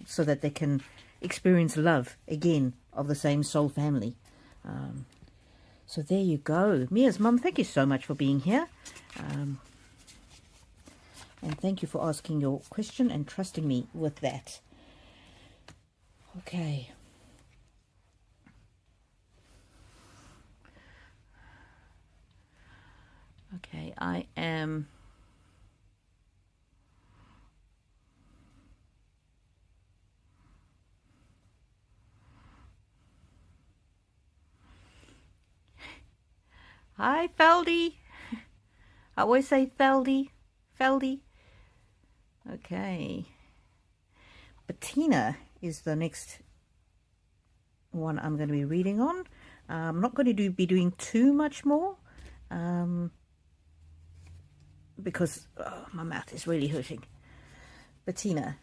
so that they can experience love again of the same soul family. So there you go. Mia's mum, thank you so much for being here. And thank you for asking your question and trusting me with that. Okay. Okay, I am... Hi, Feldy. I always say Feldy. Feldy. Okay. Bettina is the next one I'm going to be reading on. I'm not going to be doing too much more. Because my mouth is really hurting. Bettina.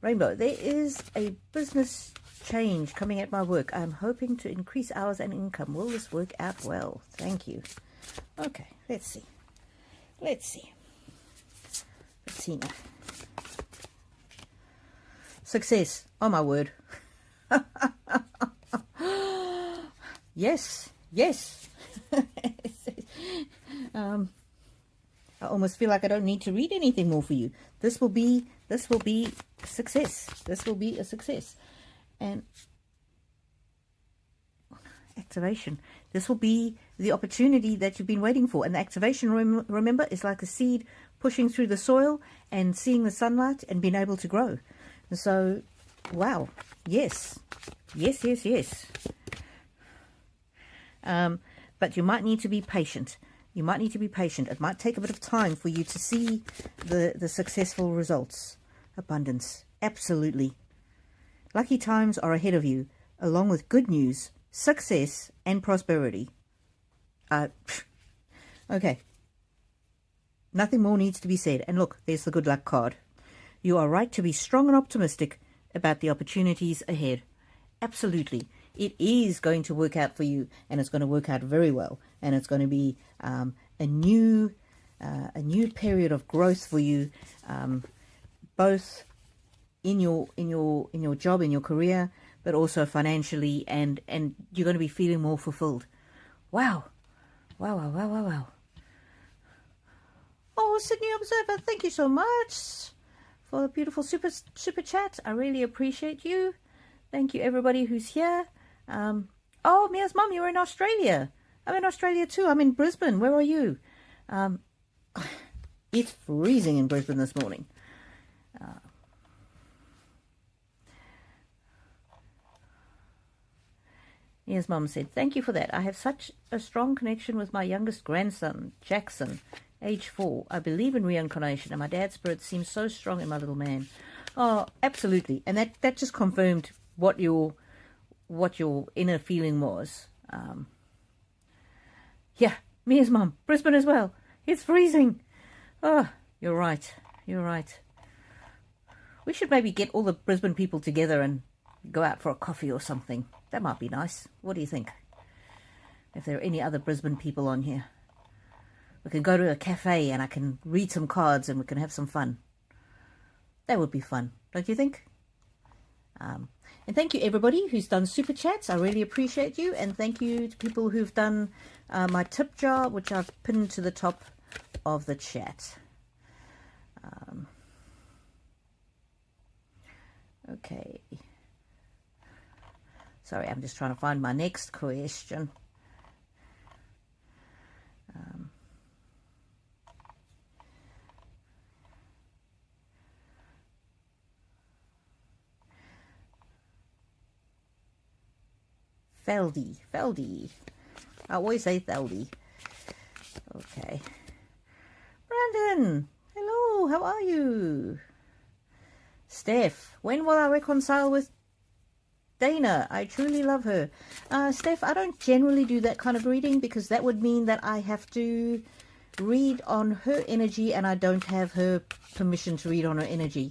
Rainbow, there is a business change coming at my work. I'm hoping to increase hours and income. Will this work out well? Thank you. Okay, let's see. Let's see. Bettina. Success. Oh, my word. Yes. Yes. I almost feel like I don't need to read anything more for you. This will be success. This will be a success. And activation. This will be the opportunity that you've been waiting for. And the activation, remember, is like a seed pushing through the soil and seeing the sunlight and being able to grow. And so, wow. Yes. Yes, yes, yes. But you might need to be patient. You might need to be patient. It might take a bit of time for you to see the successful results. Abundance. Absolutely. Lucky times are ahead of you, along with good news, success, and prosperity. Okay. Nothing more needs to be said. And look, there's the good luck card. You are right to be strong and optimistic about the opportunities ahead. Absolutely. It is going to work out for you, and it's going to work out very well. And it's going to be a new period of growth for you, both in your job, in your career, but also financially, and you're going to be feeling more fulfilled. Wow. Wow, wow, wow, wow, wow. Oh, Sydney Observer, thank you so much for the beautiful super chat. I really appreciate you. Thank you, everybody who's here. Oh, Mia's mum, you're in Australia. I'm in Australia too. I'm in Brisbane. Where are you? It's freezing in Brisbane this morning. Mia's mum said, thank you for that. I have such a strong connection with my youngest grandson, Jackson, age 4. I believe in reincarnation, and my dad's spirit seems so strong in my little man. Oh, absolutely. And that just confirmed what your inner feeling was. Yeah, Mia's mum, Brisbane as well. It's freezing. Oh, you're right. You're right. We should maybe get all the Brisbane people together and go out for a coffee or something. That might be nice. What do you think? If there are any other Brisbane people on here. We can go to a cafe and I can read some cards and we can have some fun. That would be fun, don't you think? And thank you everybody who's done super chats. I really appreciate you. And thank you to people who've done my tip jar, which I've pinned to the top of the chat. Okay. Sorry, I'm just trying to find my next question. Feldy. I always say Feldy. Okay. Brandon, hello, how are you? Steph, when will I reconcile with Dana? I truly love her. Steph, I don't generally do that kind of reading because that would mean that I have to read on her energy and I don't have her permission to read on her energy.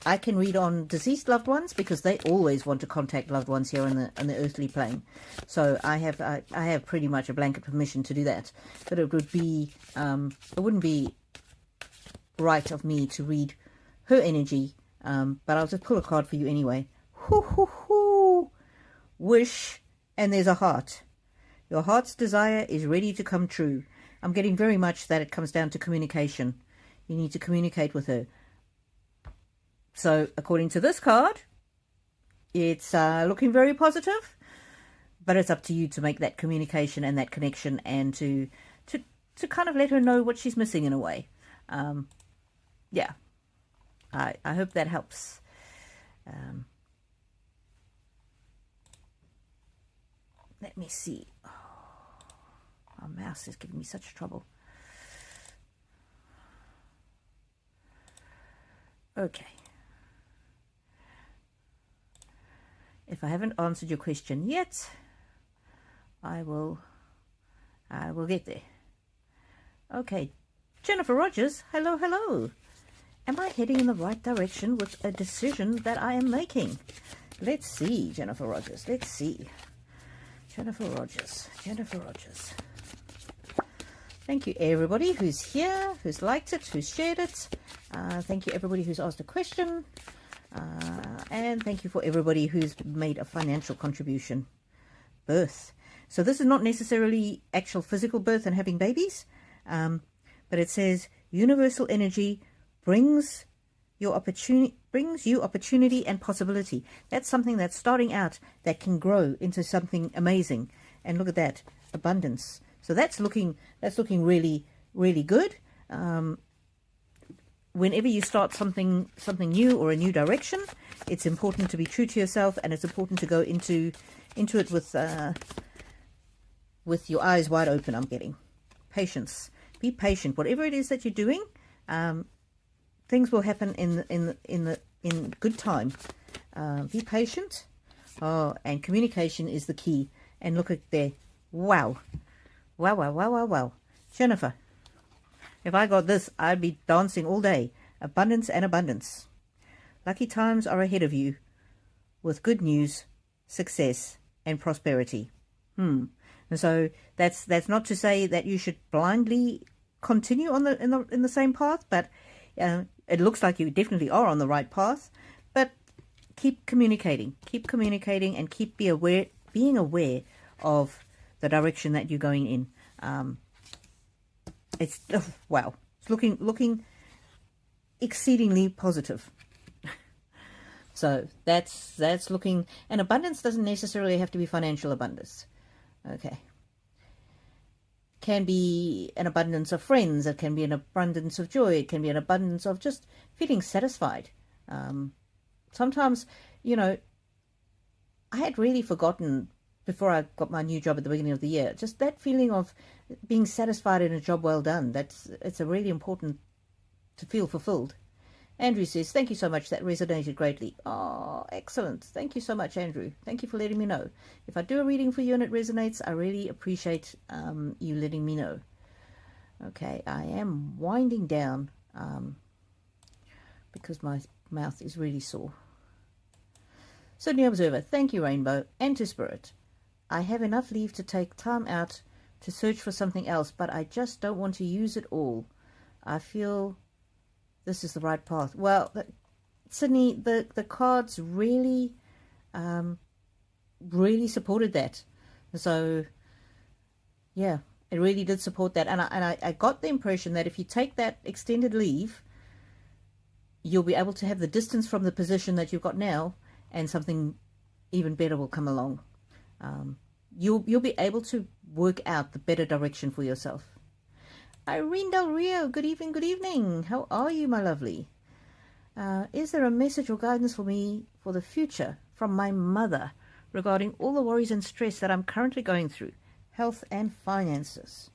I can read on deceased loved ones because they always want to contact loved ones here on the earthly plane. So I have pretty much a blanket permission to do that. But it would be it wouldn't be right of me to read her energy. But I'll just pull a card for you anyway. Hoo hoo hoo. Wish, and there's a heart. Your heart's desire is ready to come true. I'm getting very much that it comes down to communication. You need to communicate with her. So, according to this card, it's looking very positive, but it's up to you to make that communication and that connection and to kind of let her know what she's missing in a way. Yeah, I hope that helps. Let me see. Oh, my mouse is giving me such trouble. Okay. If I haven't answered your question yet, I will get there. Okay, Jennifer Rogers, hello, hello. Am I heading in the right direction with a decision that I am making? Let's see, Jennifer Rogers, let's see. Jennifer Rogers. Thank you everybody who's here, who's liked it, who's shared it. Thank you everybody who's asked a question. And thank you for everybody who's made a financial contribution. Birth. So this is not necessarily actual physical birth and having babies, but it says universal energy brings you opportunity and possibility. That's something that's starting out that can grow into something amazing. And look at that, abundance. So that's looking really, really good. Whenever you start something new or a new direction, it's important to be true to yourself, and it's important to go into it with your eyes wide open. I'm getting patience. Be patient. Whatever it is that you're doing, things will happen in good time. Be patient. Oh, and communication is the key. And look at there. Wow. Jennifer. If I got this, I'd be dancing all day. Abundance and abundance. Lucky times are ahead of you with good news, success, and prosperity. And so that's not to say that you should blindly continue on in the same path, but it looks like you definitely are on the right path. But keep communicating, and keep being aware of the direction that you're going in. It's wow. It's looking exceedingly positive. So that's looking. And abundance doesn't necessarily have to be financial abundance. Okay. Can be an abundance of friends. It can be an abundance of joy. It can be an abundance of just feeling satisfied. Sometimes, I had really forgotten before I got my new job at the beginning of the year, just that feeling of being satisfied in a job well done. It's a really important to feel fulfilled. Andrew says, thank you so much. That resonated greatly. Oh, excellent. Thank you so much, Andrew. Thank you for letting me know. If I do a reading for you and it resonates, I really appreciate you letting me know. Okay, I am winding down because my mouth is really sore. Sydney Observer, thank you, Rainbow, and to Spirit. I have enough leave to take time out to search for something else, but I just don't want to use it all. I feel this is the right path. Well, Sydney, the cards really, really supported that. So, yeah, it really did support that. And I got the impression that if you take that extended leave, you'll be able to have the distance from the position that you've got now, and something even better will come along. You'll be able to work out the better direction for yourself. Irene Del Rio, good evening, good evening. How are you, my lovely? Is there a message or guidance for me for the future from my mother regarding all the worries and stress that I'm currently going through, health and finances?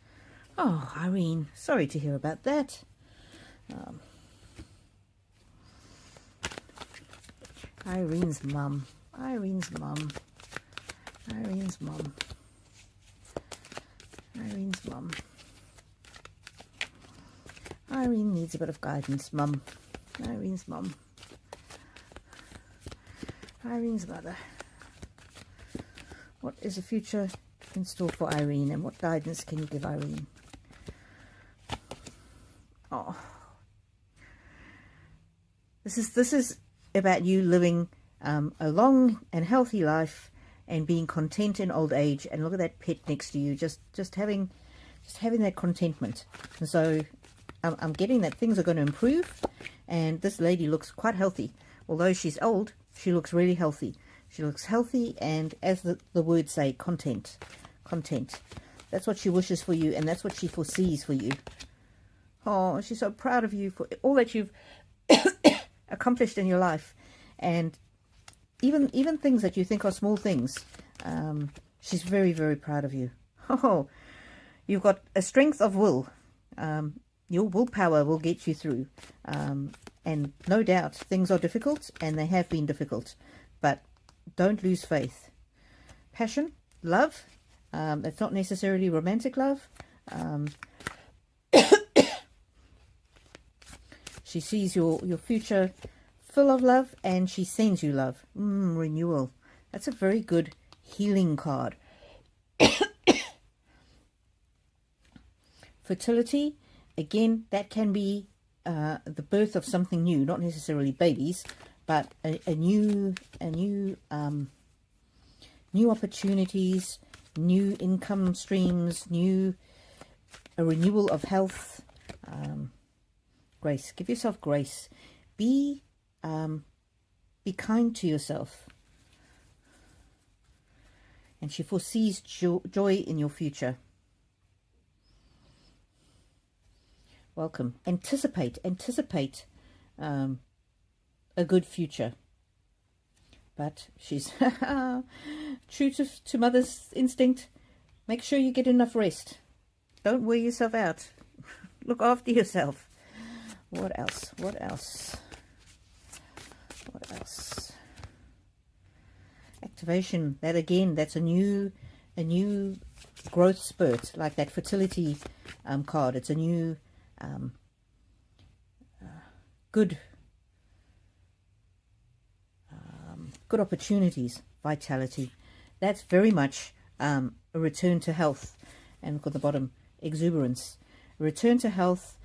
Oh, Irene, sorry to hear about that. Irene's mum. Irene's mum. Irene's mum. Irene's mum. Irene needs a bit of guidance, mum. Irene's mum. Irene's mother. What is the future in store for Irene, and what guidance can you give Irene? Oh. This is about you living a long and healthy life and being content in old age. And look at that pet next to you, just having that contentment. And so I'm getting that things are going to improve, and this lady looks quite healthy. Although she's old, she looks really healthy. She looks healthy, and as the words say, content. Content. That's what she wishes for you, and that's what she foresees for you. Oh, she's so proud of you for all that you've accomplished in your life, and even things that you think are small things. She's very, very proud of you. Oh, you've got a strength of will. Your willpower will get you through. And no doubt things are difficult, and they have been difficult, but don't lose faith. Passion, love, that's not necessarily romantic love. She sees your future full of love, and she sends you love. Renewal. That's a very good healing card. Fertility, again, that can be the birth of something new, not necessarily babies, but a new opportunities, new income streams, a renewal of health. Grace, give yourself grace. Be kind to yourself. And she foresees joy in your future. Welcome. Anticipate a good future. But she's true to mother's instinct. Make sure you get enough rest. Don't wear yourself out. Look after yourself. What else? What else? What else? Activation. That again, that's a new growth spurt, like that fertility card. It's a new good opportunities, vitality. That's very much a return to health. And look at the bottom, exuberance. Return to health,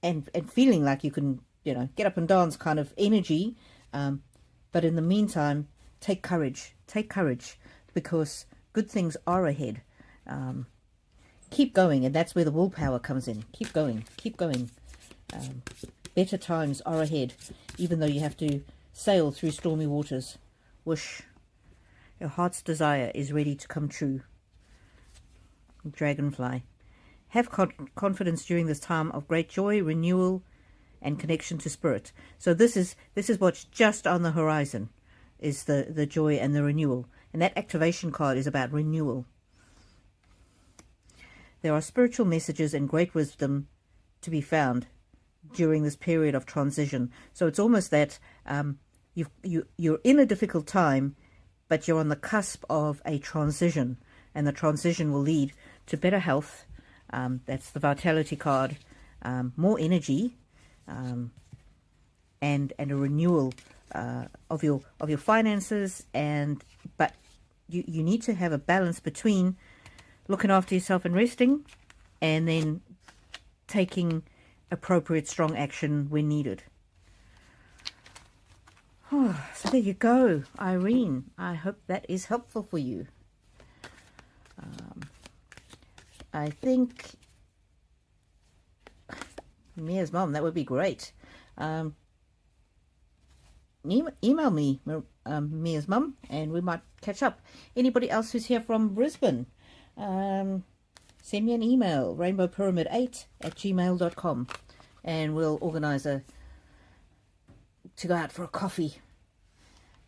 and feeling like you can, get up and dance kind of energy. But in the meantime, take courage, because good things are ahead. Keep going, and that's where the willpower comes in. Keep going. Better times are ahead, even though you have to sail through stormy waters. Wish your heart's desire is ready to come true. Dragonfly. Have confidence during this time of great joy, renewal, and connection to spirit. So this is what's just on the horizon, is the joy and the renewal. And that activation card is about renewal. There are spiritual messages and great wisdom to be found during this period of transition. So it's almost that you're in a difficult time, but you're on the cusp of a transition, and the transition will lead to better health. That's the vitality card. More energy, and a renewal of your finances. But you need to have a balance between looking after yourself and resting, and then taking appropriate strong action when needed. Oh, so there you go, Irene. I hope that is helpful for you. I think Mia's mom, that would be great. Email me, Mia's mum, and we might catch up. Anybody else who's here from Brisbane, send me an email, rainbowpyramid8@gmail.com, and we'll organise to go out for a coffee,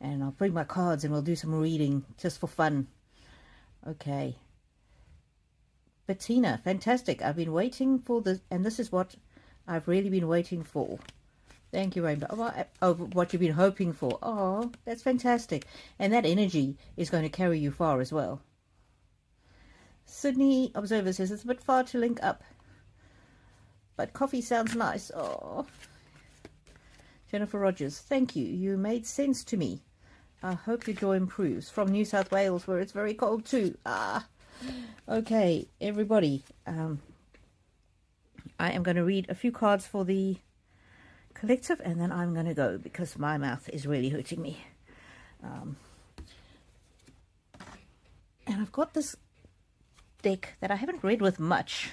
and I'll bring my cards and we'll do some reading just for fun. Okay. Bettina, fantastic. I've been waiting for this, and this is what I've really been waiting for. Thank you, Rainbow. Oh, what you've been hoping for. Oh, that's fantastic. And that energy is going to carry you far as well. Sydney Observer says it's a bit far to link up, but coffee sounds nice. Oh. Jennifer Rogers, thank you. You made sense to me. I hope your joy improves. From New South Wales, where it's very cold too. Okay, everybody. I am going to read a few cards for the collective, and then I'm going to go because my mouth is really hurting me. And I've got this deck that I haven't read with much,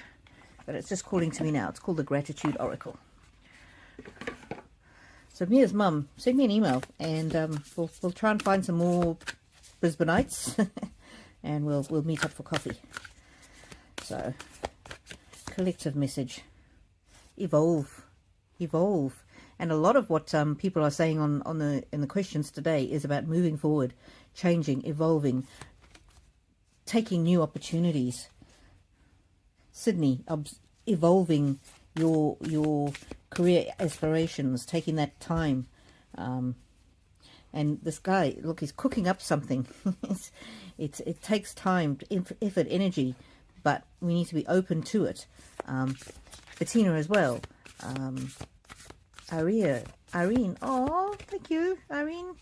but it's just calling to me now. It's called the Gratitude Oracle. So Mia's mum, send me an email, and we'll try and find some more Brisbaneites, and we'll meet up for coffee. So, collective message: evolve, evolve. And a lot of what people are saying in the questions today is about moving forward, changing, evolving, taking new opportunities. Sydney, evolving your career aspirations, taking that time. And this guy, look, he's cooking up something. It takes time, effort, energy, but we need to be open to it. Bettina as well. Irene, oh, thank you, Irene.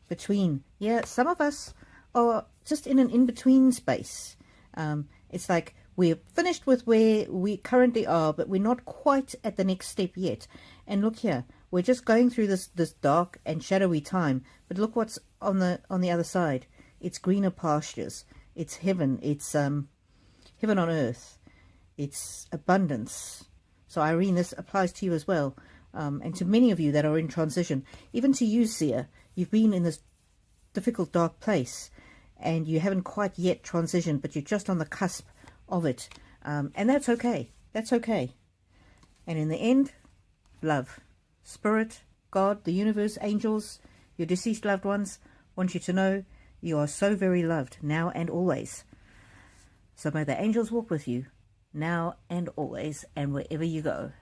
Between, yeah, some of us are just in an in-between space. It's like we're finished with where we currently are, but we're not quite at the next step yet. And look here, we're just going through this dark and shadowy time. But look what's on the other side. It's greener pastures. It's heaven. It's heaven on earth. It's abundance. So Irene, this applies to you as well, and to many of you that are in transition. Even to you, Sia, you've been in this difficult, dark place, and you haven't quite yet transitioned, but you're just on the cusp of it, and that's okay. That's okay. And in the end, love, spirit, God, the universe, angels, your deceased loved ones want you to know you are so very loved now and always. So may the angels walk with you now and always, and wherever you go.